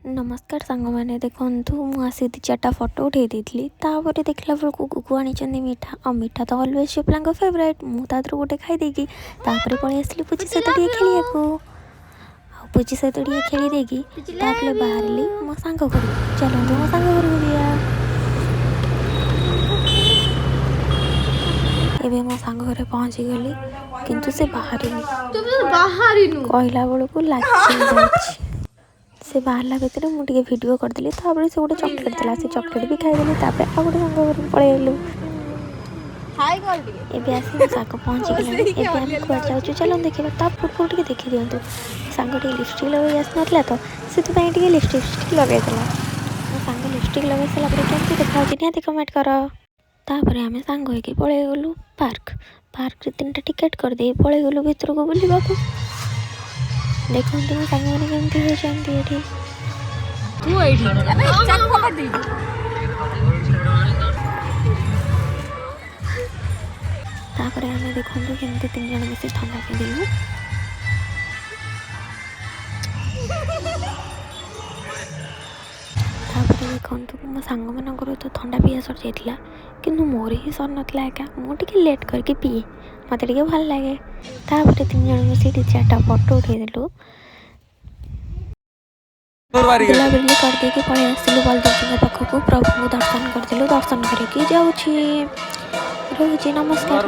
नमस्कार सांग मैंने देखु मुझे दी चार्टा फोटो उठे देती देखला बेलू गुगु आनी मीठा और मीठा तो अलवेज झियो पिला फेवरेट मुझे गोटे खाईदेगी पलि आसली पूजी सहित खेलिया पूजी सहित खेली देगी बाहर मो सांग घर चलते मो सांग घर को मो सांग घर पहुँची गली किंतु से बाहर कहला बेलू लगे से बाहर भितर मुझे वीडियो करदेली से गोटे चॉकलेट देला से चॉकलेट भी खाईदेली आ गोटे सांग घर पलैलु एवं आस साग पहुँची गलानी कुआ जाऊँ चलो देखा पूर्व देखी दिंतु सांग लिपस्टिक लगे आसना तो से लिपस्टिक लगे मो सांग लिपस्टिक लगे सारापर केमती देखा निहाती कमेंट कर तापर आम सांग होगी पलि गलु पार्क पार्क 3टा टिकेट करदे पलि गलु भितर को बुलवा देखते मो सांग मैंने केमती होती तापर आम देखु केमती 3 जन मिसी ठंडा पीदेलु देखु मो सांग मानकर तो ठंडा पीया सर जाइला कि मोर ही सर नाला एका मुझे लेट करके पीए मत भल लगे तापर 3 जन मिसी 4टा फोटो उठेदेलु बुलाबुली करदे पलि आसलु बलदेव पाखक प्रभु को दर्शन करदेलु दर्शन करके जाऊँ रोजी नमस्कार।